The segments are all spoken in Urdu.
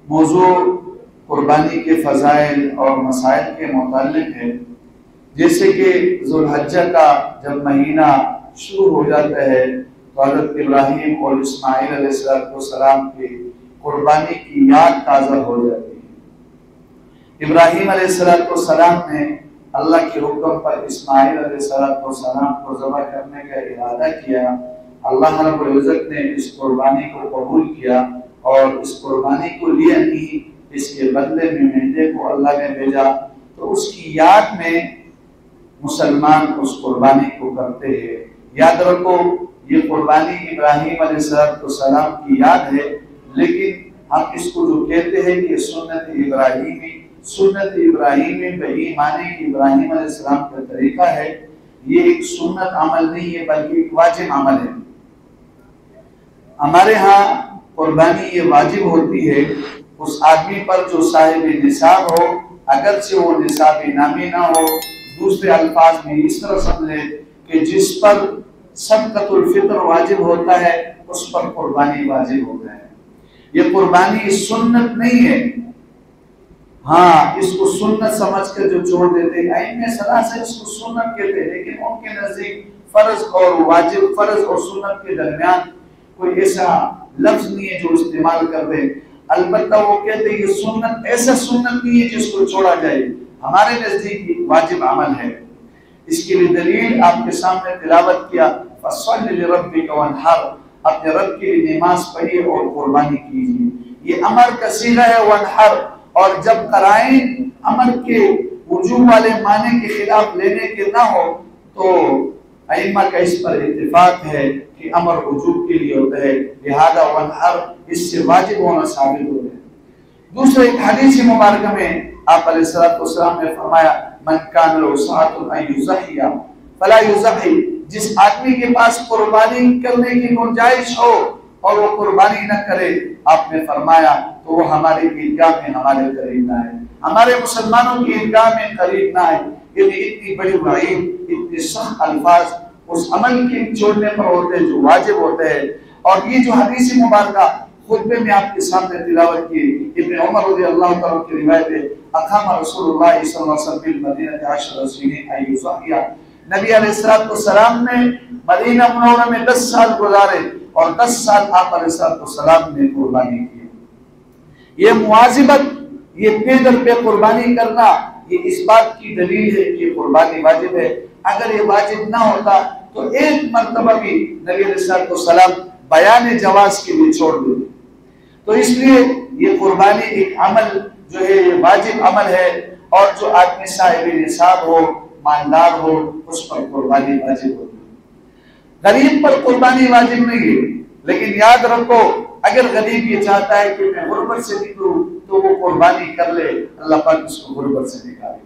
موضوع قربانی کے فضائل اور مسائل کے متعلق ہے۔ جیسے کہ ذوالحجہ کا جب مہینہ شروع ہو جاتا ہے تو حضرت ابراہیم اور اسماعیل علیہ السلام کی قربانی کی یاد تازہ ہو جاتی ہے۔ ابراہیم علیہ السلام نے اللہ کے حکم پر اسماعیل علیہ السلام کو ذبح کرنے کا ارادہ کیا۔ اللہ رب العزت نے اس قربانی کو قبول کیا اور اس قربانی کو لیا نہیں، اس کے بدلے میں مہندے کو اللہ نے بھیجا، تو اس کی یاد میں مسلمان اس قربانی کو کرتے ہیں۔ یاد رکھو یہ قربانی ابراہیم علیہ السلام کی یاد ہے، لیکن ہم اس کو جو کہتے ہیں کہ سنت ابراہیمی بایمان کہ ابراہیم علیہ السلام کا طریقہ ہے، یہ ایک سنت عمل نہیں ہے بلکہ ایک واجب عمل ہے۔ ہمارے ہاں قربانی یہ واجب ہوتی ہے اس آدمی پر جو صاحب نصاب ہو، اگرچہ وہ نصاب نامی نہ ہو۔ دوسرے الفاظ میں اس طرح سمجھے کہ جس پر صدقۃ الفطر واجب ہوتا ہے اس پر قربانی واجب ہوتا ہے۔ یہ قربانی سنت نہیں ہے، ہاں اس کو سنت سمجھ کر جو چھوڑ دیتے ہیں ائمہ ثلاثہ اس کو سنت کہتے ہیں، لیکن ان کے نزدیک فرض اور واجب، فرض اور سنت کے درمیان کوئی ایسا لفظ نہیں ہے جو استعمال کر دے۔ البتہ وہ کہتے ہیں یہ سنت ایسا سنت نہیں ہے جس کو چھوڑا جائے، ہمارے نزدیک واجب عمل ہے۔ اس کے لیے دلیل آپ کے سامنے تلاوت کیا، فَصَلِّ لِرَبِّكَ وَانْحَرْ، اپنے رب کے لیے نماز پڑھیے اور قربانی کیجیے۔ یہ امر کا صیغہ ہے وانحر، اور جب قرائن امر کے وجوب والے معنی کے خلاف لینے کے نہ ہو تو ائمہ کا اس پر اتفاق ہے کہ امر وجوب کے لیے ہوتا ہے، لہذا وانحر اس سے واجب ہونا ثابت ہوتا ہے۔ دوسرے ایک حدیث مبارکہ میں آپ علیہ السلام نے فرمایا من کان له سعة ان یضحی فلا یضحی، جس آدمی کے پاس قربانی کرنے کی گنجائش ہو اور وہ قربانی نہ کرے، آپ نے فرمایا تو وہ ہماری عیدگاہ میں ہمارے قریب نہ آئے، ہمارے مسلمانوں کی عیدگاہ میں قریب نہ آئے۔ یہ اتنی بڑی وعید، اتنے سخت الفاظ اس عمل کے چھوڑنے پر ہوتے ہیں جو واجب ہوتے ہیں۔ اور یہ جو حدیث مبارکہ خطبے میں آپ کے سامنے تلاوت کی، ابن عمر رضی اللہ تعالیٰ کی روایت ہے، اقام رسول اللہ صلی اللہ علیہ وسلم بالمدینہ 10 سنین ان یضحی، نبی علیہ السلام نے مدینہ منورہ میں 10 سال گزارے اور 10 سال آپ علیہ السلام نے قربانی کی۔ یہ مواظبت، یہ پے در پہ قربانی کرنا، یہ اس بات کی دلیل ہے کہ قربانی واجب ہے۔ اگر یہ واجب نہ ہوتا تو ایک مرتبہ بھی نبی علیہ السلام بیان جواز کے لیے چھوڑ دیتے۔ تو اس لیے یہ قربانی ایک عمل جو ہے یہ واجب عمل ہے، اور جو آدمی صاحب نصاب ہو، مالدار ہو، اس پر قربانی واجب ہوتی ہے۔ غریب پر قربانی واجب نہیں ہے، لیکن یاد رکھو اگر غریب یہ چاہتا ہے کہ میں غربت سے نکلوں تو وہ قربانی کر لے، اللہ پاک اس کو غربت سے نکالے۔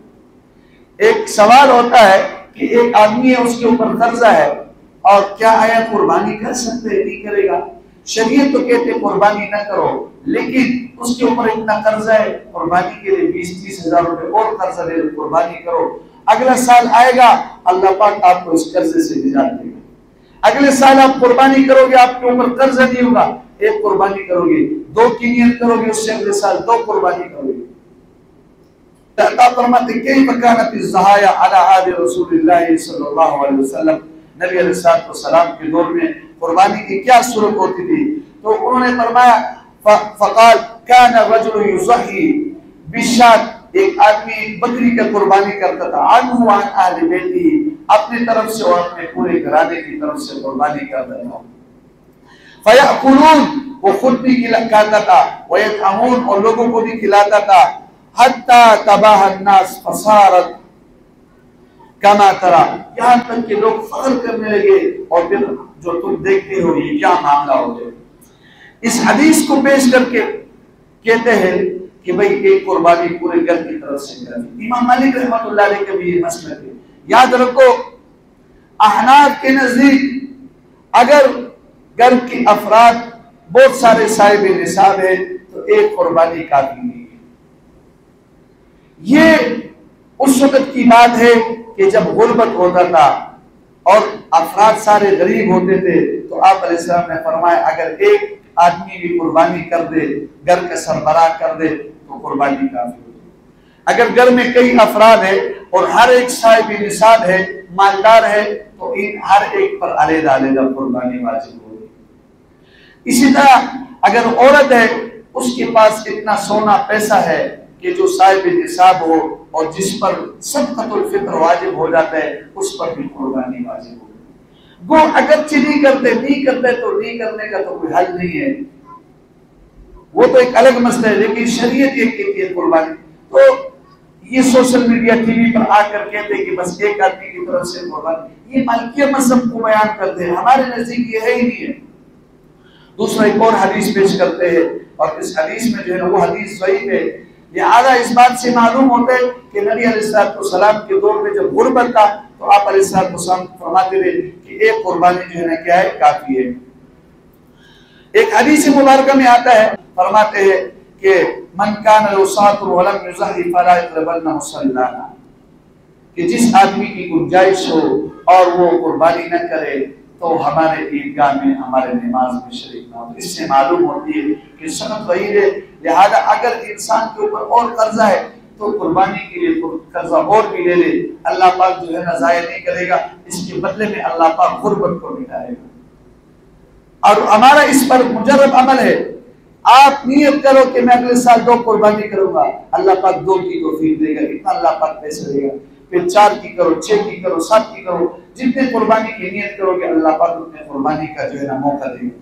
ایک سوال ہوتا ہے کہ ایک آدمی ہے اس کے اوپر قرضہ ہے، اور کیا آیا قربانی کر سکتے ہیں؟ نہیں کرے گا۔ شریعت تو کہتے قربانی نہ کرو، لیکن اس کے اوپر اتنا قرضہ ہے، قربانی کے لیے 20-30 ہزار روپے اور قرضہ لے لو، قربانی کرو۔ اگلا سال آئے گا اللہ پاک آپ کو اس قرضے سے نجات دے گا۔ اگلے سال آپ قربانی کرو گے، آپ کے اوپر قرضہ نہیں ہوگا، ایک قربانی کرو گے، 2 کی نیت کرو گے، اس سے اگلے سال 2 قربانی کرو گے۔ اللہ فرماتے کیف کانت الضحایا علی عہد رسول اللہ صلی اللہ علیہ وسلم، نبی علیہ السلام کے دور میں قربانی کی کیا صورت ہوتی تھی؟ تو انہوں نے فرمایا فقال کان الرجل یضحی بالشاة، ایک آدمی ایک بکری کا قربانی کرتا تھا، عنہ وعن اہل بیتی، اپنے طرف سے اور اپنے پورے گھرانے کی طرف سے قربانی کرتا تھا۔ فیأکلون، وہ خود بھی کھاتا تھا، ویطعمون، اور لوگوں کو بھی کھلاتا تھا، حتی تباہ الناس فصارت کما ترى، یہاں تک کہ لوگ فخر کرنے لگے، اور پھر جو تم دیکھتے ہو یہ کیا معاملہ ہو گیا۔ اس حدیث کو پیش کر کے کہتے ہیں کہ بھئی ایک قربانی پورے گھر کی طرف سے کرنی۔ امام مالک رحمۃ اللہ علیہ کا بھی یہ مسئلہ ہے۔ یاد رکھو احناف کے نزدیک اگر گھر کے افراد بہت سارے صاحب نصاب ہے تو ایک قربانی کافی نہیں ہے۔ یہ اس وقت کی بات ہے کہ جب غربت ہوتا تھا اور افراد سارے غریب ہوتے تھے، تو آپ علیہ السلام نے فرمایا اگر ایک آدمی بھی قربانی کر دے، گھر کا سربراہ کر دے تو قربانی کافی ہوتی ہے۔ اگر گھر میں کئی افراد ہیں اور ہر ایک صاحب نصاب ہے، مالدار ہے، تو ان ہر ایک پر علیحدہ علیحدہ قربانی واجب ہوگی۔ اسی طرح اگر عورت ہے، اس کے پاس اتنا سونا پیسہ ہے کہ جو صاحب نصاب ہو اور جس پر صدقۃ الفطر واجب ہو جاتا ہے، اس پر بھی قربانی واجب ہوگی۔ وہ اگرچہ نہیں کرتے تو نہیں کرنے کا تو کوئی حل نہیں ہے، وہ تو ایک الگ مسئلہ ہے، لیکن شریعت یہ کہتی ہے قربانی۔ تو یہ سوشل میڈیا ٹی وی پر آ کر کہتے ہیں کہ بس ایک آدمی کی طرف سے قربانی، یہ مالکیہ مذہب کو بیان کرتے ہیں، ہمارے نزدیک یہ ہے ہی نہیں ہے۔ دوسرا ایک اور حدیث پیش کرتے ہیں، اور اس حدیث میں جو ہے وہ حدیث صحیح ہے، لہذا اس بات سے معلوم ہوتا ہے کہ نبی علیہ السلام کے دور میں جب غربت تھا تو آپ علیہ السلام فرماتے تھے کہ ایک قربانی جو ہے نا کیا ہے، کافی ہے۔ ایک حدیث مبارکہ میں آتا ہے، فرماتے ہیں کہ من کان له ساطر ولم يزحف فلا يقربن مصلانا، کہ جس آدمی کی گنجائش ہو اور وہ قربانی نہ کرے تو ہمارے عیدگاہ میں ہمارے نماز میں شریک نہ ہو۔ اس سے معلوم ہوتی ہے کہ سنت وہی ہے، لہذا اگر انسان کے اوپر اور قرضہ ہے تو قربانی کے لیے قرضہ اور بھی لے لے، اللہ پاک جو ہے نا ضائع نہیں کرے گا، اس کے بدلے میں اللہ پاک غربت کو مٹائے گا۔ اور ہمارا اس پر مجرب عمل ہے، آپ نیت کرو کہ میں اگلے سال 2 قربانی کروں گا، اللہ پاک 2 کی توفیق دے گا، اتنا اللہ پاک پیسے دے گا، پھر 4 کی کرو، 6 کی کرو، 7 کی کرو، جتنے قربانی کی نیت کرو گے اللہ پاک اتنے قربانی کا جو ہے نا موقع دے گا۔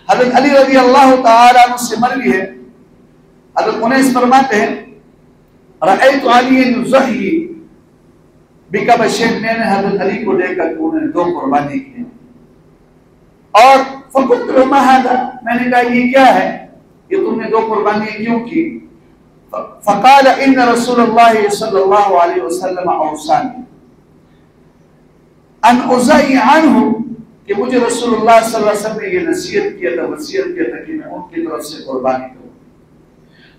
حضرت علی رضی اللہ تعالیٰ عنہ سے مروی ہے، حضرت انیس فرماتے ہیں رأیت علی یضحی بکبشین، میں نے حضرت علی کو دیکھا کہ انہوں نے 2 قربانی کی، اور فقلت له ما هذا، میں نے کہا یہ کیا ہے، یہ تم نے 2 قربانی کیوں کی؟ فقال ان رسول اللہ صلی اللہ علیہ وسلم اوصانی ان اضحی عنہ، کہ مجھے رسول اللہ صلی اللہ علیہ وسلم نے یہ نصیحت کیا تھا، وصیت کیا تھا کہ میں ان کی طرف سے قربانی کروں،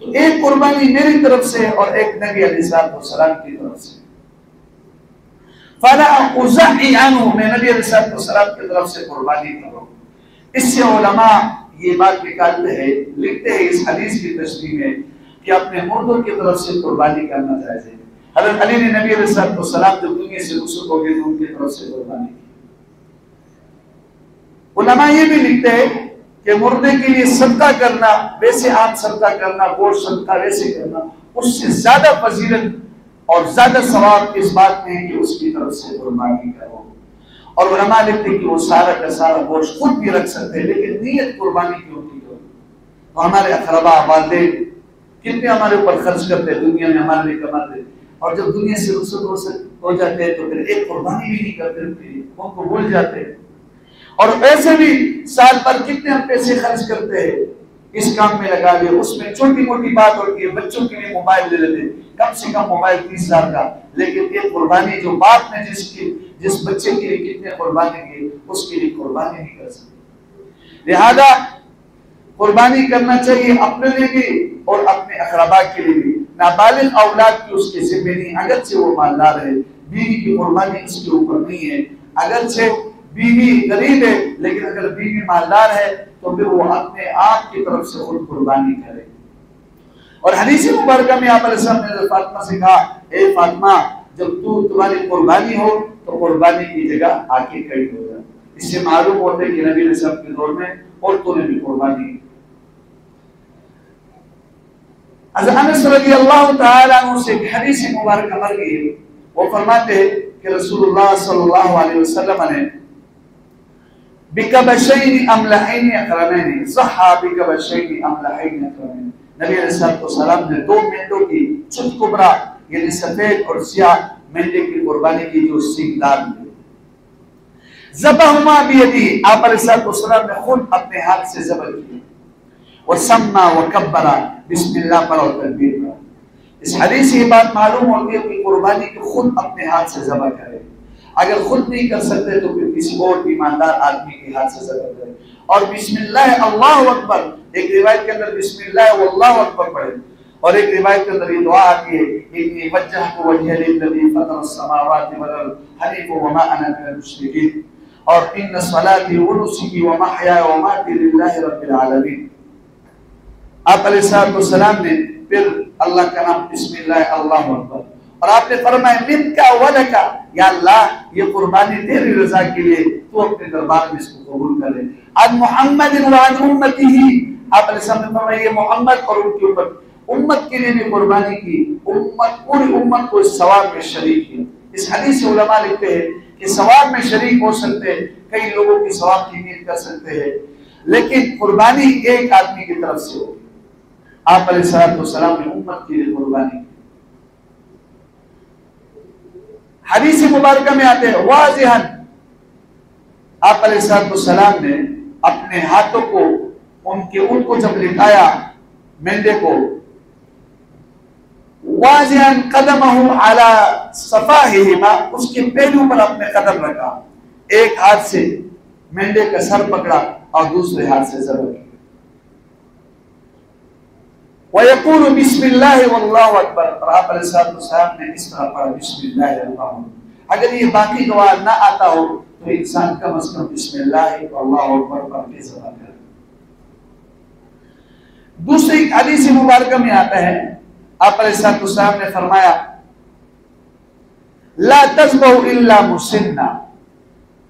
تو ایک قربانی میری طرف سے اور ایک نبی علیہ السلام کی طرف سے، فلا اضحی عنہ، میں نبی علیہ السلام کی طرف سے قربانی کروں۔ اس سے علماء یہ بات نکالتے ہیں، لکھتے ہیں اس حدیث کی تشریح میں کہ اپنے مردوں کی طرف سے قربانی کرنا جائز ہے۔ حضرت علی نے نبی علیہ السلام جب دنیا سے رخصت ہو گئے تو ان کی طرف سے قربانی کی۔ علماء یہ بھی لکھتے ہیں کہ مردے کے لیے صدقہ کرنا، ویسے عام صدقہ کرنا، گوشت صدقہ ویسے کرنا، اس سے زیادہ فضیلت اور زیادہ ثواب اس بات میں ہے کہ اس کی طرف سے قربانی کرو۔ اور علماء لکھتے ہیں کہ وہ سارا کا سارا گوشت خود بھی رکھ سکتے ہیں، لیکن نیت قربانی کی ہوتی ہے۔ تو ہمارے اقربا والدین کتنے ہمارے اوپر خرچ کرتے ہیں، دنیا میں ہمارے لیے کماتے ہیں، اور جب دنیا سے رخصت ہو جاتے ہیں تو پھر ایک قربانی بھی نہیں کرتے، ان کو بھول جاتے ہیں۔ اور ایسے بھی سال پر کتنے ہم پیسے خرچ کرتے ہیں، اس کام میں لگا لے، اس میں چھوٹی موٹی بات ہوتی ہے، بچوں کے لیے موبائل لے لیتے، کم سے کم موبائل 30,000 کا، لیکن ایک قربانی جو باپ نے جس بچے کے لیے کتنے قربانی کی، اس کے لیے قربانی نہیں کر سکتے۔ لہذا قربانی کرنا چاہیے اپنے لیے بھی اور اپنے اقربا کے لیے بھی۔ نابالغ اولاد کی اس کے ذمہ نہیں، اگرچہ وہ مالدار ہے، بیوی کی قربانی اس کے اوپر نہیں ہے، اگرچہ بیوی غریب ہے لیکن اگر بیوی مالدار ہے تو پھر وہ اپنے آپ کی طرف سے خود قربانی کرے۔ اور حدیث مبارکہ میں آپ علیہ السلام نے فاطمہ سے کہا، اے فاطمہ جب تمہاری قربانی ہو تو قربانی کی جگہ آ کے کھڑی ہو جائے۔ اس سے معلوم ہوتا ہے کہ نبی علیہ السلام کے دور میں عورتوں نے بھی قربانی کی۔ حضرت انس رضی اللہ تعالی عنہ سے حدیث مبارکہ مروی ہے، وہ فرماتے ہیں کہ رسول اللہ صلی اللہ علیہ وسلم نے بکبشین املحین اقرنین، ضحى بکبشین املحین اقرنین، نبی علیہ السلام نے 2 مینڈوں کی چت کبرا یعنی سفید اور سیاہ مینڈے کی قربانی کی جو سینگدار تھے۔ ذبحہما بیدی، آپ علیہ السلام نے خود اپنے ہاتھ سے ذبح کیا، وسمى وکبر، بسم اللہ پڑھا اور تکبیر پڑھا۔ اس حدیث سے یہ بات معلوم ہوتی ہے کہ قربانی کو خود اپنے ہاتھ سے ذبح کرے، اگر خود نہیں کر سکتے تو پھر کسی اور ایماندار آدمی کے ہاتھ سے ذبح کرے، اور بسم اللہ اللہ اکبر، ایک روایت کے اندر بسم اللہ واللہ اکبر پڑھے، اور ایک روایت کے اندر یہ دعا آتی ہے انی وجہت وجہی للذی فطر السماوات والارض حنیفا وما انا من المشرکین، اور ان صلاتی و نسکی و محیای و ماتی للہ رب العالمین. آپ علیہ السلام نے پھر اللہ کا نام بسم اللہ اللہ اکبر، اور آپ نے فرمایا من کا ولکا، یا اللہ یہ قربانی تیری رضا کے لیے، تو اپنے دربار میں اس کو قبول کر لے. عن محمد وعن امتی ہی، آپ علیہ السلام نے فرمایا یہ محمد اور ان کی امت کے لیے بھی قربانی کی، امت پوری امت کو اس ثواب میں شریک کی. اس حدیث سے علماء لکھتے ہیں کہ ثواب میں شریک ہو سکتے ہیں، کئی لوگوں کی ثواب کی امید کر سکتے ہیں، لیکن قربانی ایک آدمی کی طرف سے ہوگی. آپ علیہ السلام نے امت کے لیے قربانی کی. حدیث مبارکہ میں آتے ہیں واضحاً، آپ علیہ السلام نے اپنے ہاتھوں کو ان کو جب لٹایا مینڈے کو، واضحاً قدمہ علی صفاہہما، اس کے پہلو پر اپنے قدم رکھا، ایک ہاتھ سے مینڈے کا سر پکڑا اور دوسرے ہاتھ سے ضرب کیا. وَيَقُولُ بِسْمِ اللَّهِ وَاللَّهُ أَكْبَرُ، اور آپ علیہ السلام نے اس طرح پڑھا بسم اللہ اللہ. اگر یہ باقی گواہ نہ آتا ہو تو انسان کم از کم بسم اللہ اللہ اکبر پڑھ کے ذبح کرے. دوسری حدیث مبارکہ میں آتا ہے، آپ علیہ السلام نے فرمایا لا تذبحوا الا مسنّا،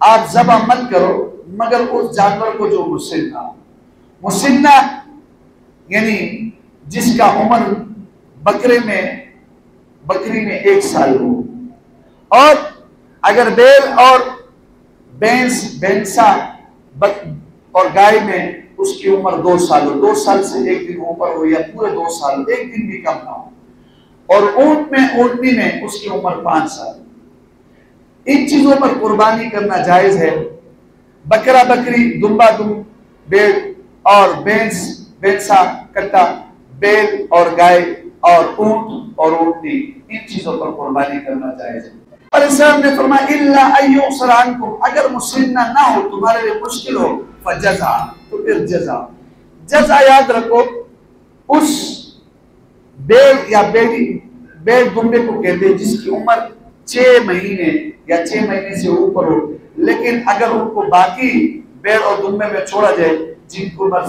آپ ذبح مت کرو مگر اس جانور کو جو مسنّا. مسنّا یعنی جس کا عمر بکری میں 1 سال ہو، اور اگر بیل اور بینسا اور گائے میں اس کی عمر 2 سال ہو، 2 سال سے 1 دن اوپر ہو، یا پورے 2 سال 1 دن بھی کم نہ ہو، اور اونٹنی میں اس کی عمر 5 سال. ان چیزوں پر قربانی کرنا جائز ہے. بکرا بکری، دمبا بیل اور بینسا کٹا، بیل اور گائے اور اونٹ اور اونٹنی، ان چیزوں پر قربانی کرنا جائز ہے. اور اسلام نے فرمایا الا ان یعصر عنکم، اگر مسنہ نہ ہو، تمہارے لیے مشکل ہو، فجزع، تو پھر جزا یاد رکھو، اس بیل یا بیل دمبے کو کہتے ہیں جس کی عمر 6 مہینے یا 6 مہینے سے اوپر ہو. لیکن اگر ان کو باقی بیل اور دمبے میں چھوڑا جائے جن کو عمر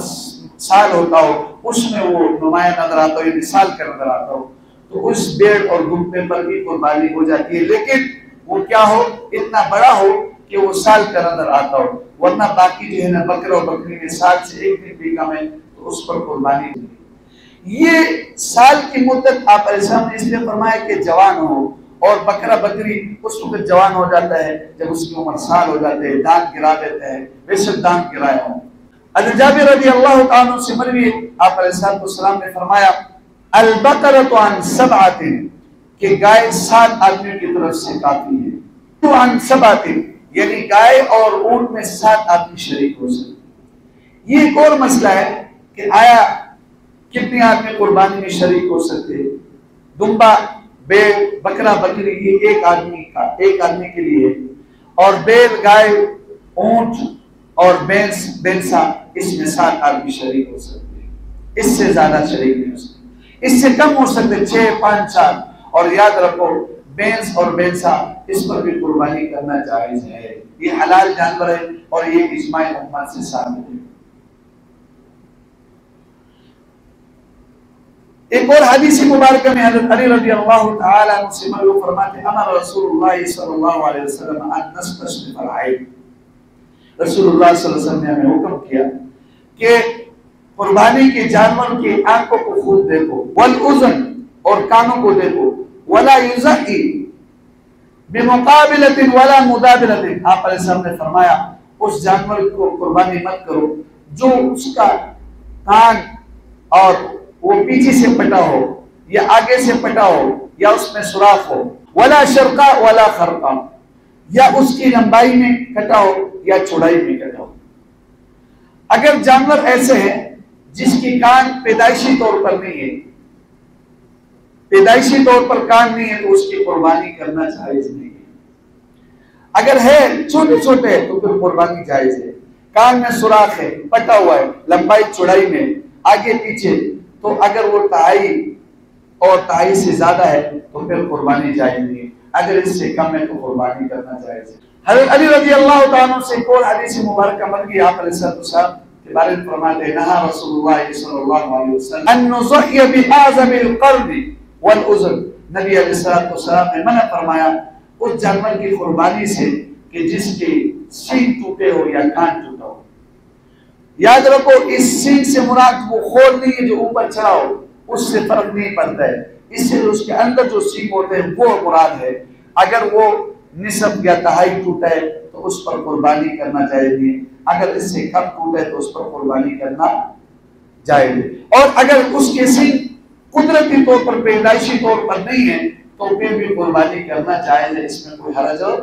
سال ہوتا ہو، اس میں وہ نمایاں نظر آتا ہو یا مثال کا نظر آتا ہو، تو اس بیل اور دمبے پر بھی قربانی ہو جاتی ہے. لیکن وہ کیا ہو، اتنا بڑا ہو کہ وہ سال کا نظر آتا ہو، ورنہ باقی جو ہے نا بکرا اور بکری میں سال سے 1 دن بھی کم ہے تو اس پر قربانی ہوگی. یہ سال کی مدت آپ علیہ السلام نے اس لیے فرمایا کہ جوان ہو، اور بکرا بکری اس وقت جوان ہو جاتا ہے جب اس کی عمر سال ہو جاتے ہیں، دانت گرا دیتے ہیں، بے شک دانت گرائے ہوں. حضرت جابر رضی اللہ تعالیٰ سے مروی آپ علیہ السلام نے فرمایا البقرۃ عن 7، کہ گائے 7 آدمیوں کی طرف سے کافی ہے. تو عن 7 یعنی گائے اور اونٹ میں 7 آدمی شریک ہو سکتے. یہ ایک اور مسئلہ ہے کہ آیا کتنے آدمی قربانی میں شریک ہو سکتے. دمبا بیل بکرا بکری یہ ایک آدمی کے لیے، اور بیل گائے اونٹ اور بینسا اس میں 7 آدمی شریک ہو سکتے ہیں. اس سے زیادہ شریک نہیں ہو سکتے، اس سے کم ہو سکتے 6 5 4. اور یاد رکھو بینس اور بینسا اس پر بھی قربانی کرنا جائز ہے، یہ حلال جانور ہے اور یہ اجماع امت سے ثابت ہے. ایک اور حدیث مبارکہ میں حضرت علی رضی اللہ تعالی عنہ سے مروی فرماتے ہیں امر رسول اللہ صلی اللہ علیہ وسلم ان نستشرف العین، رسول اللہ صلی اللہ علیہ وسلم نے ہمیں حکم کیا کہ قربانی کے جانور کی آنکھوں کو خود دیکھو، والاذن اور کانوں کو دیکھو، ولا یزحی بمقابلۃ ولا مدابرۃ. آپ علیہ السلام نے فرمایا اس جانور کو قربانی مت کرو جو اس کا کان اور وہ پیچھے سے پٹا ہو یا آگے سے پٹا ہو یا اس میں سوراخ ہو، ولا شرقا ولا خرقا، یا اس کی لمبائی میں کٹا ہو یا چوڑائی میں کٹا ہو. اگر جانور ایسے ہیں جس کی کان پیدائشی طور پر نہیں ہے، پیدائشی طور پر کان نہیں ہے، تو اس کی قربانی کرنا جائز نہیں ہے. اگر ہے چھوٹے چھوٹے تو پھر قربانی جائز ہے. کان میں سوراخ ہے، پٹا ہوا ہے، لمبائی چوڑائی میں آگے پیچھے، تو اگر وہ تہائی سے زیادہ ہے تو پھر قربانی جائز نہیں ہے. اگر اس سے کم ہے تو قربانی کرنا جائز ہے. حضرت علی رضی اللہ تعالیٰ عنہ سے ایک اور حدیث مبارکہ مر گئی، آپ علیہ السلام کے بارے میں فرماتے ہیں نہا رسول اللہ صلی اللہ علیہ وسلم ان نضحی بآذم القرن والاذن، نبی علیہ السلام نے منع فرمایا اس جانور کی قربانی سے کہ جس کے سینگ ٹوٹے ہو یا کان ٹوٹا ہو۔ یاد رکھو اس سینگ سے مراد وہ خول نہیں ہے جو اوپر چڑھا ہو، اس سے فرق نہیں پڑتا ہے، اس سے اس کے اندر جو سینگ ہوتے ہیں وہ مراد ہے۔ اگر وہ نصف یا دہائی ٹوٹا ہے تو اس پر قربانی کرنا جائز ہے، اگر اس سے کم ٹوٹا ہے تو اس پر قربانی کرنا جائز ہے۔ اور اگر اس کے سینگ قدرتی طور پر پیدائشی طور پر نہیں ہے تو پھر بھی قربانی کرنا جائز ہے، اس میں کوئی حرج ہو۔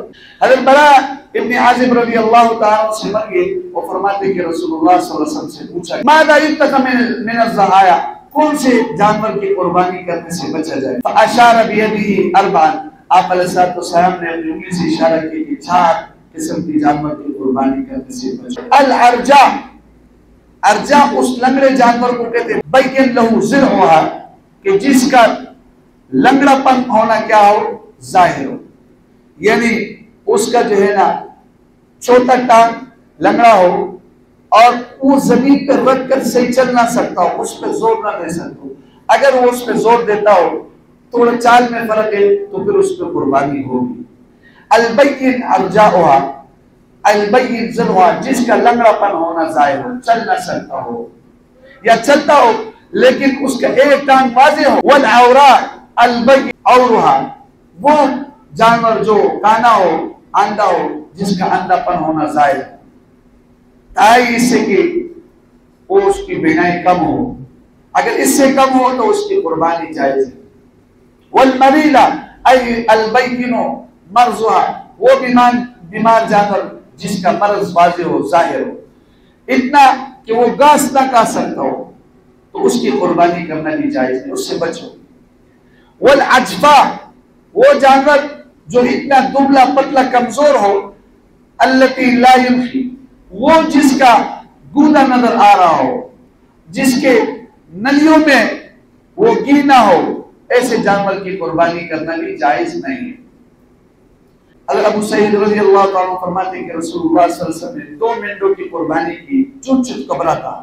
حضرت براء ابن عازب رضی اللہ تعالیٰ سے مر گئے، وہ فرماتے کہ رسول اللہ صلی اللہ علیہ وسلم سے پوچھا ماذا یتقى من الضحایا، کون سے جانور کی قربانی کرنے سے بچا جائے؟ فاشار بیدہ اربعا، آپ علیہ السلام نے اپنی انگلی سے اشارہ کیا کہ 4 قسم کی جانور کی قربانی کرنے سے بچا۔ الارجا، ارجا اس لنگڑے جانور کو کہتے ہیں، بین لہو ضلعھا، کہ جس کا لنگڑا پن ہونا کیا ہو، ظاہر ہو، یعنی اس کا جو ہے نا چھوٹا ٹانگ لنگڑا ہو اور وہ زمین پر رکھ کر صحیح چل نہ سکتا ہو، اس پہ زور نہ دے سکتا ہو۔ اگر وہ اس پہ زور دیتا ہو، تھوڑا چال میں فرق ہے تو پھر اس پہ قربانی ہوگی۔ البین ارجاؤھا، البین ضلعھا، جس کا لنگڑا پن ہونا ظاہر ہو، چل نہ سکتا ہو یا چلتا ہو لیکن اس کا ایک ٹانگ واضح ہو۔ والعوراء البین عورھا، وہ جانور جو کانا ہو، آندھا ہو، جس کا اندھا پن ہونا ظاہر ہے، تائی اس سے کہ وہ اس کی بینائی کم ہو، اگر اس سے کم ہو تو اس کی قربانی جائز ہے۔ والمریلا ای البین مرضھا، وہ بیمار جانور جس کا مرض واضح ہو، ظاہر ہو، اتنا کہ وہ گھاس نہ کھا سکتا ہو تو اس کی قربانی کرنا بھی جائز ہے، اس سے بچو۔ والعجفا، وہ جانور جو اتنا دبلا پتلا کمزور ہو، التی لا يمشي، وہ جس کا گودا نظر آ رہا ہو، جس کے نلیوں میں وہ گھی نہ ہو، ایسے جانور کی قربانی کرنا بھی جائز نہیں ہے۔ حضرت ابو سعید رضی اللہ تعالیٰ عنہ فرماتے ہیں کہ رسول اللہ صلی اللہ علیہ وسلم نے 2 مینڈوں کی قربانی کی، چٹ کبرا تھا۔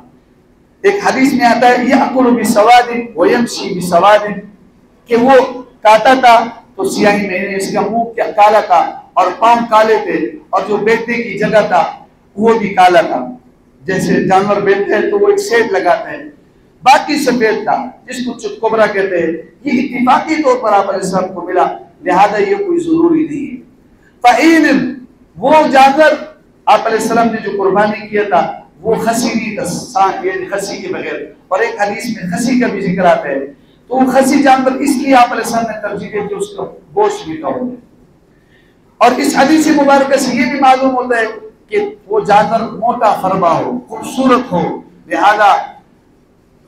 ایک حدیث میں آتا ہے یأکل بسواد ویمشی بسواد، کہ وہ کاٹا تھا تو سیاہی میں، اس کا منہ کیا کالا تھا اور پاؤں کالے تھے، اور جو بیٹھنے کی جگہ تھا وہ بھی کالا تھا، جیسے جانور بیٹھتے ہیں تو وہ ایک سیٹ لگاتے ہیں، باقی سفید تھا، جس کو چت کبرا کہتے ہیں۔ یہ اتفاقی طور پر آپ علیہ السلام کو ملا، لہذا یہ کوئی ضروری نہیں ہے۔ فَإِنْ، وہ جانور آپ علیہ السلام نے جو قربانی کیا تھا وہ خسی نہیں تھا، یعنی خسی کے بغیر، اور ایک حدیث میں خسی کا بھی ذکر آتا ہے، تو وہ خسی جانور اس لیے آپ علیہ السلام نے ترجیح دی کہ اس کا گوشت میٹھا ہوتا ہے۔ اور اس حدیث مبارکہ سے یہ بھی معلوم ہوتا ہے کہ وہ جانور موٹا فربا ہو، خوبصورت ہو، لہذا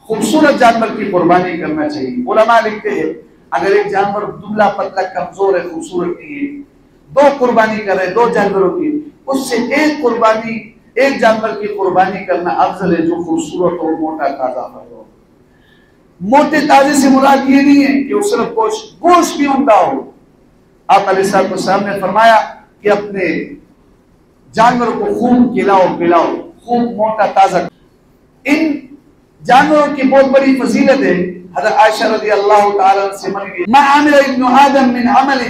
خوبصورت جانور کی قربانی کرنا چاہیے۔ علماء لکھتے ہیں اگر ایک جانور دبلا پتلا کمزور ہے، خوبصورت نہیں ہے، 2 قربانی کرے 2 جانوروں کی، اس سے ایک جانور کی قربانی کرنا افضل ہے جو خوبصورت ہو، موٹا تازہ ہو۔ موٹے تازے سے مراد یہ نہیں ہے کہ وہ صرف گوشت بھی عمدہ ہو۔ آپ علیہ السلام نے فرمایا کہ اپنے جانور کو خوب کھلاؤ پلاؤ، خوب موٹا تازہ۔ ان جانوروں کی بہت بڑی فضیلت ہے۔ حضرت عائشہ رضی اللہ تعالی عنہ سے مروی ما عمل ابن آدم من عمل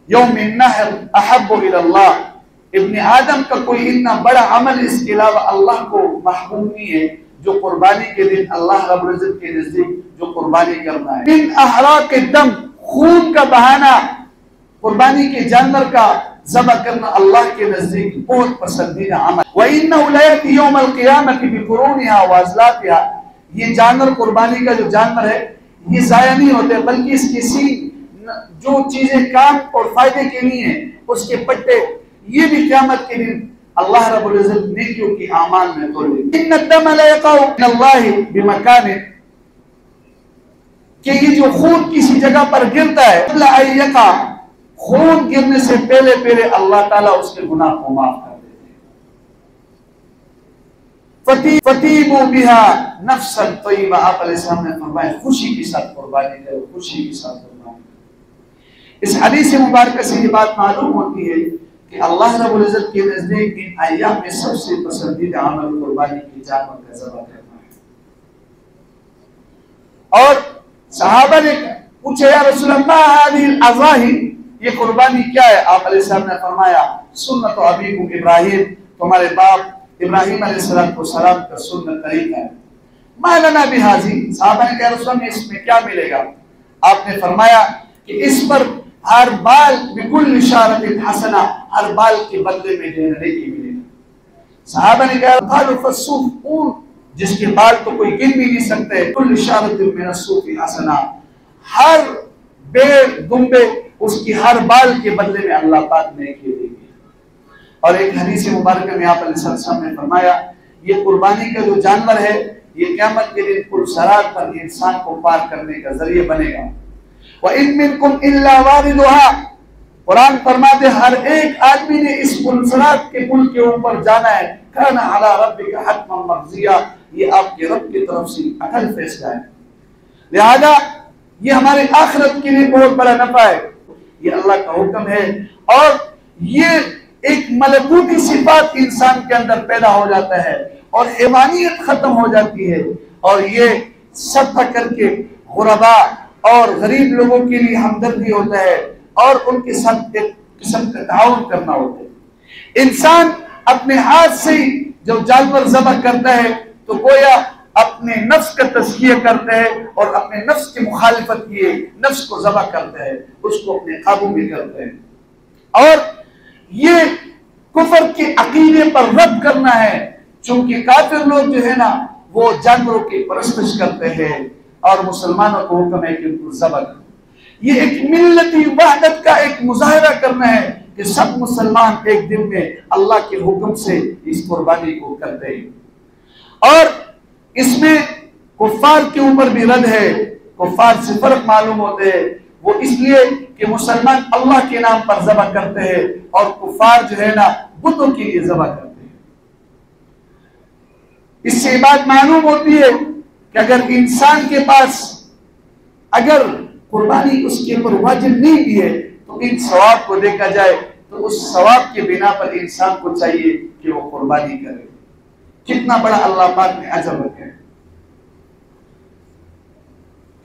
یوم النحر احب الى اللہ، ابن آدم کا کوئی اتنا بڑا عمل اس کے علاوہ اللہ کو محبوب نہیں ہے جو قربانی کے دن اللہ رب العزت کے نزدیک جو قربانی کرنا ہے۔ من احراق الدم، خون کا بہانا، قربانی کے جانور کا ذبح کرنا اللہ کے نزدیک بہت پسندیدہ عمل۔ وَإِنَّهُ لَيَأْتِي يَوْمَ الْقِيَامَةِ بِقُرُونِهَا وَأَزْلَافِهَا، یہ جانور قربانی کا جو جانور ہے یہ ضائع نہیں ہوتے بلکہ اس کی سینگ جو چیزیں کام اور فائدے کے لیے ہیں اس کے پٹے یہ بھی قیامت کے دن اللہ رب العزت نیکیوں کی اعمال میں تولے۔ ان الدم لا يقع من اللہ بمکان، کہ یہ جو خون کسی جگہ پر گرتا ہے قبل ان یقع، خون گرنے سے پہلے اللہ تعالیٰ اس کے گناہ کو معاف کر دیتے ہیں۔ فَتِيبُوا بِهَا نَفْسًا طَيِّبًا، آپ علیہ السلام نے فرمایا خوشی کے ساتھ قربانی کرو، خوشی کے ساتھ قربانی۔ اس حدیث مبارکہ سے یہ بات معلوم ہوتی ہے کہ اللہ رب العزت کے نزدیک ان ایام میں سب سے پسندیدہ عمل قربانی کی جانور کا ذبح کرنا ہے۔ اور صحابہ نے پوچھا یا رسول اللہ هذه الاضاحی، یہ قربانی کیا ہے؟ آپ علیہ السلام نے فرمایا سنت ابیکم ابراہیم، تمہارے باپ ابراہیم علیہ السلام کا سنت طریقہ ہے۔ ما لنا بهذه، صحابہ نے کہا رسول اللہ اس میں کیا ملے گا؟ آپ نے فرمایا کہ اس پر ہر بال بكل اشارت حسنہ، ہر بال کے بدلے میں دینے کی ملے گا۔ صحابہ نے کہا قالوا فالصوف، اون جس کے بال تو کوئی گن بھی نہیں سکتے، كل اشارت من الصوف حسنہ، ہر بیر دمبے اس کی ہر بال کے بدلے میں اللہ پاک نے کی دے گی۔ اور ایک حدیث مبارکہ میں آپ علیہ السلام نے فرمایا یہ قربانی کا جو جانور ہے یہ قیامت کے دن پل صراط پر انسان کو پار کرنے کا ذریعہ بنے گا۔ وَإِن مِّنكُمْ إِلَّا وَارِدُهَا، قرآن فرماتے ہر ایک آدمی نے اس پل صراط کے پل کے اوپر جانا ہے۔ كَانَ عَلَىٰ رَبِّكَ حَتْمًا مَقْضِيًّا، یہ آپ کے رب کی طرف سے اٹل فیصلہ ہے، لہذا یہ ہمارے آخرت کے لیے بہت بڑا نفع ہے، یہ اللہ کا حکم ہے۔ اور یہ ایک ملکوتی صفات انسان کے اندر پیدا ہو جاتا ہے اور حیوانیت ختم ہو جاتی ہے، اور یہ صدقہ کر کے غرباء اور غریب لوگوں کے لیے ہمدردی ہوتا ہے اور ان کے ساتھ ایک قسم کا تعاون کرنا ہوتا ہے۔ انسان اپنے ہاتھ سے جب جانور ذبح کرتا ہے تو گویا اپنے نفس کا تزکیہ کرتا ہے اور اپنے نفس کی مخالفت کیے نفس کو ذبح کرتا ہے، اس کو اپنے قابو میں کرتا ہے۔ اور یہ کفر کے عقیدے پر رد کرنا ہے، چونکہ کافر لوگ جو ہے نا وہ جانوروں کی پرستش کرتے ہیں اور مسلمانوں کو حکم ہے کہ ان کو ذبح کریں۔ یہ ایک ملتی وحدت کا ایک مظاہرہ کرنا ہے کہ سب مسلمان ایک دن میں اللہ کے حکم سے اس قربانی کو کرتے ہیں۔ اور اس میں کفار کے اوپر بھی رد ہے، کفار سے فرق معلوم ہوتے ہیں، وہ اس لیے کہ مسلمان اللہ کے نام پر ذبح کرتے ہیں اور کفار جو ہے نا بتوں کے لیے ذبح کرتے ہیں۔ اس سے بات معلوم ہوتی ہے کہ اگر انسان کے پاس اگر قربانی اس کے اوپر واجب نہیں بھی ہے تو ان ثواب کو دیکھا جائے تو اس ثواب کے بنا پر انسان کو چاہیے کہ وہ قربانی کرے۔ کتنا بڑا اللہ پاک نے اجر رکھا ہے۔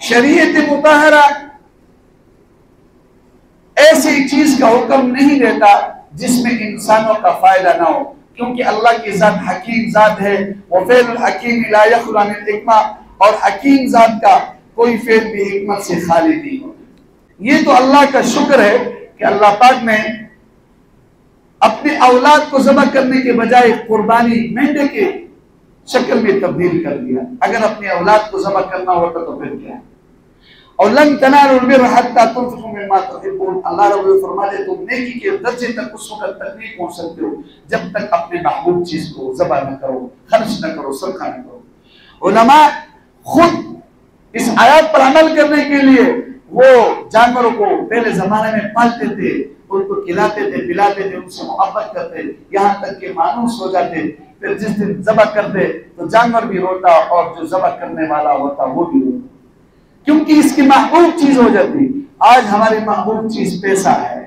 شریعت مطہرہ ایسی چیز کا حکم نہیں دیتا جس میں انسانوں کا فائدہ نہ ہو، کیونکہ اللہ کی ذات حکیم ذات ہے، وَفِعْلُ الْحَكِيمِ لَا يَخْلُو عَنِ الْحِكْمَةِ، اور حکیم ذات کا کوئی فعل بھی حکمت سے خالی نہیں ہوتا۔ یہ تو اللہ کا شکر ہے کہ اللہ پاک نے اپنے اولاد کو ذبح کرنے کے بجائے قربانی مینڈے کے شکل میں تبدیل کر دیا۔ اگر اپنے اولاد کو ذبح کرنا ہوتا تو پھر کیا؟ اور لن تنالوا البر حتى تنفقوا مما تحبون، اللہ رب فرماتے تم نیکی کے درجے تک اس وقت تک نہیں پہنچ سکتے ہو جب تک اپنے محبوب چیز کو ذبح نہ کرو، خرچ نہ کرو، صدقہ نہ کرو۔ علماء خود اس آیات پر عمل کرنے کے لیے وہ جانوروں کو پہلے زمانے میں پالتے تھے، ان کو کھلاتے تھے، پلاتے تھے، ان سے محبت کرتے، یہاں تک کہ مانوس ہو جاتے، پھر جس دن ذبح کرتے تو جانور بھی روتا اور جو ذبح کرنے والا ہوتا وہ بھی روتا، کیونکہ اس کی محبوب چیز ہو جاتی۔ آج ہماری محبوب چیز پیسہ ہے،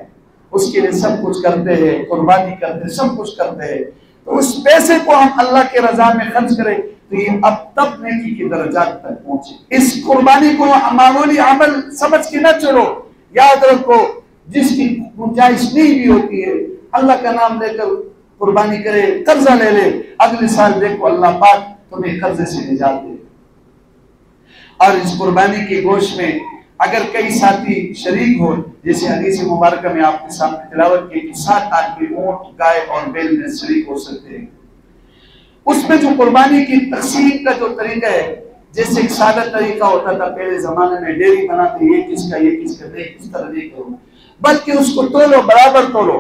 اس کے لیے سب کچھ کرتے ہیں، قربانی کرتے ہیں، سب کچھ کرتے ہیں، تو اس پیسے کو ہم اللہ کے رضا میں خرچ کریں تو یہ اب تب نیکی کی درجات تک پہنچے۔ اس قربانی کو معمولی عمل سمجھ کے نہ چلو، یاد رکھو جس کی گنجائش نہیں بھی ہوتی ہے اللہ کا نام لے کر قربانی کرے، قرضہ لے لے، اگلے سال دیکھو اللہ پاک تمہیں قرضے سے نجات دے۔ اور اس قربانی کے گوشت میں اگر کئی ساتھی شریک ہو، جیسے حدیث مبارکہ میں آپ کے سامنے تلاوت کی کہ 7 آدمی اونٹ، گائے اور بیل میں شریک ہو سکتے ہیں، اس میں جو قربانی کی تقسیم کا جو طریقہ ہے، جیسے ایک سادہ طریقہ ہوتا تھا پہلے زمانے میں، ڈیری بناتے یہ کس کا یہ کس کا، نہیں اس طرح نہیں کرو، بلکہ اس کو تولو، برابر تولو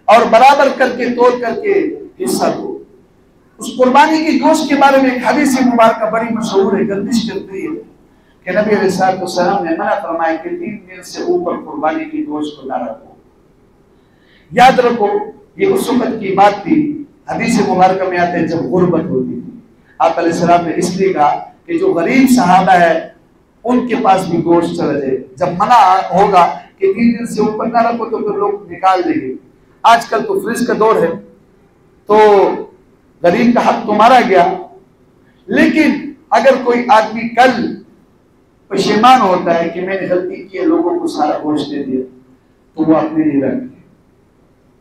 اور برابر کر کے تول کر کے حصہ دو۔ اس قربانی کی گوشت کے بارے میں ایک حدیث مبارکہ بڑی مشہور ہے، گردش کرتی ہے کہ نبی علیہ السلام نے منع فرمایا کہ 3 دن سے اوپر قربانی کی گوشت کو نہ رکھو۔ یاد رکھو یہ اس وقت کی بات تھی، حدیث مبارکہ میں آتے جب غربت ہوتی تھی، آپ علیہ السلام نے اس لیے کہا کہ جو غریب صحابہ ہے ان کے پاس بھی گوشت چلا جائے، جب منع ہوگا کہ 3 دن سے اوپر نہ رکھو تو پھر لوگ نکال دیں گے، آج کل تو فریج کا دور ہے، تو غریب کا حق تو مارا گیا، لیکن اگر کوئی آدمی کل پشیمان ہوتا ہے کہ میں نے غلطی کی ہے، لوگوں کو سارا گوشت دے دیا، تو وہ اپنے لیے رکھ لے۔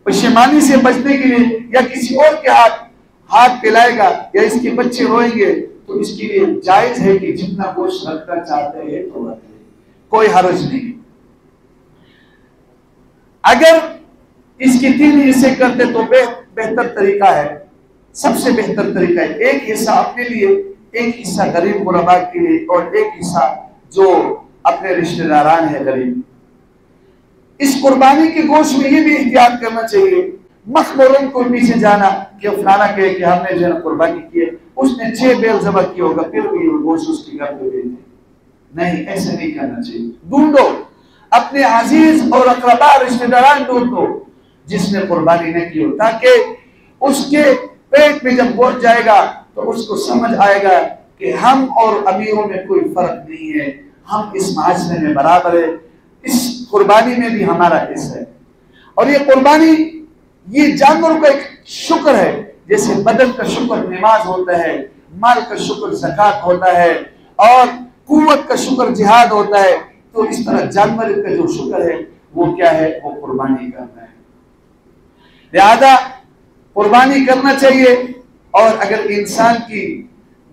پشیمانی سے بچنے کے لیے یا کسی اور کے ہاتھ پلائے گا یا اس کے بچے روئیں گے تو اس کے لیے جائز ہے کہ جتنا گوشت رکھنا چاہتے ہیں تو رکھ لے، کوئی حرج نہیں۔ اگر اس کی 3 حصے کرتے تو بہتر طریقہ ہے، سب سے بہتر طریقہ ہے۔ ایک حصہ اپنے لیے، ایک حصہ غریب غربا کے لیے، اور ایک حصہ جو اپنے رشتہ داران ہے غریب۔ اس قربانی کے گوشت میں یہ بھی احتیاط کرنا چاہیے، مخبرن کو پیچھے جانا کہ فلانا کہے کہ ہم نے جو ہے قربانی کی ہے، اس نے 6 بیل ذبح کیا ہوگا، پھر بھی وہ گوشت اس کے گھر پہ بھیج دیں۔ نہیں، ایسے نہیں کرنا چاہیے۔ ڈھونڈو اپنے عزیز اور اقربا رشتہ داران ڈھونڈو جس نے قربانی نہ کی ہو، تاکہ اس کے پیٹ میں جب گوشت جائے گا تو اس کو سمجھ آئے گا کہ ہم اور امیروں میں کوئی فرق نہیں ہے، ہم اس معاشرے میں برابر ہے، اس قربانی میں بھی ہمارا حصہ ہے۔ اور یہ قربانی یہ جانوروں کا ایک شکر ہے، جیسے بدن کا شکر نماز ہوتا ہے، مال کا شکر زکوٰۃ ہوتا ہے، اور قوت کا شکر جہاد ہوتا ہے، تو اس طرح جانور کا جو شکر ہے وہ کیا ہے؟ وہ قربانی کرنا ہے۔ لہذا قربانی کرنا چاہیے، اور اگر انسان کی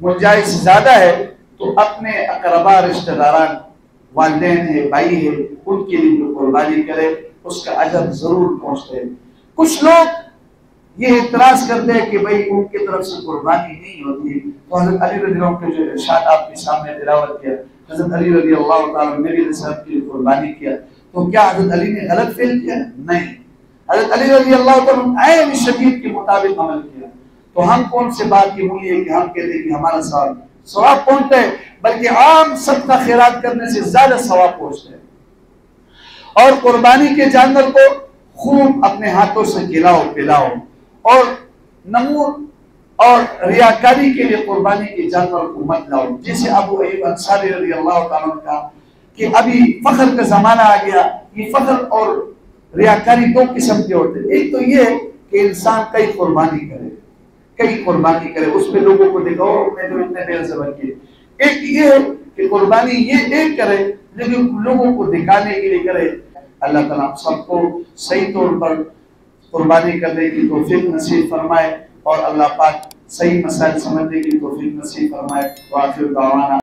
گنجائش زیادہ ہے تو اپنے اقربا رشتہ داران، والدین ہے، بھائی ہے، ان کے لیے جو قربانی کرے اس کا اجر ضرور پہنچتے ہیں۔ کچھ لوگ یہ اعتراض کرتے ہیں کہ بھئی ان کی طرف سے قربانی نہیں ہوتی، تو حضرت علی رضی اللہ عنہ کے جو ارشاد آپ کے سامنے تلاوت کیا، حضرت علی رضی اللہ تعالیٰ نبی علیہ السلام کی قربانی کیا، تو کیا حضرت علی نے غلط فعل کیا؟ نہیں، حضرت علی رضی اللہ تعالیٰ عین شریعت کے مطابق عمل کیا۔ تو ہم کون سے بات کی ہوئی ہے کہ ہم کہتے ہیں کہ ہمارا ثواب پہنچتا ہے، بلکہ عام صدقہ خیرات کرنے سے زیادہ ثواب پہنچتا ہے۔ اور قربانی کے جانور کو خوب اپنے ہاتھوں سے کھلاؤ پلاؤ، اور نمور اور ریاکاری کے لیے قربانی کے جانور کو مت لاؤ۔ جیسے ابو ایوب انصاری رضی اللہ تعالیٰ عنہ کا کہ ابھی فخر کا زمانہ آ گیا، یہ فخر اور ریاکاری 2 قسم کے ہوتے ہیں۔ ایک تو یہ ہے کہ انسان کئی قربانی کرے، اس پہ لوگوں کو دیکھو میں تو اتنے بیل ذبح کیے۔ ایک یہ ہے کہ قربانی یہ ایک کرے لیکن لوگوں کو دکھانے کے لیے کرے۔ اللہ تعالیٰ سب کو صحیح طور پر قربانی کرنے کی توفیق نصیب فرمائے، اور اللہ پاک صحیح مسائل سمجھنے کی توفیق نصیب فرمائے۔ وآخر دعوانا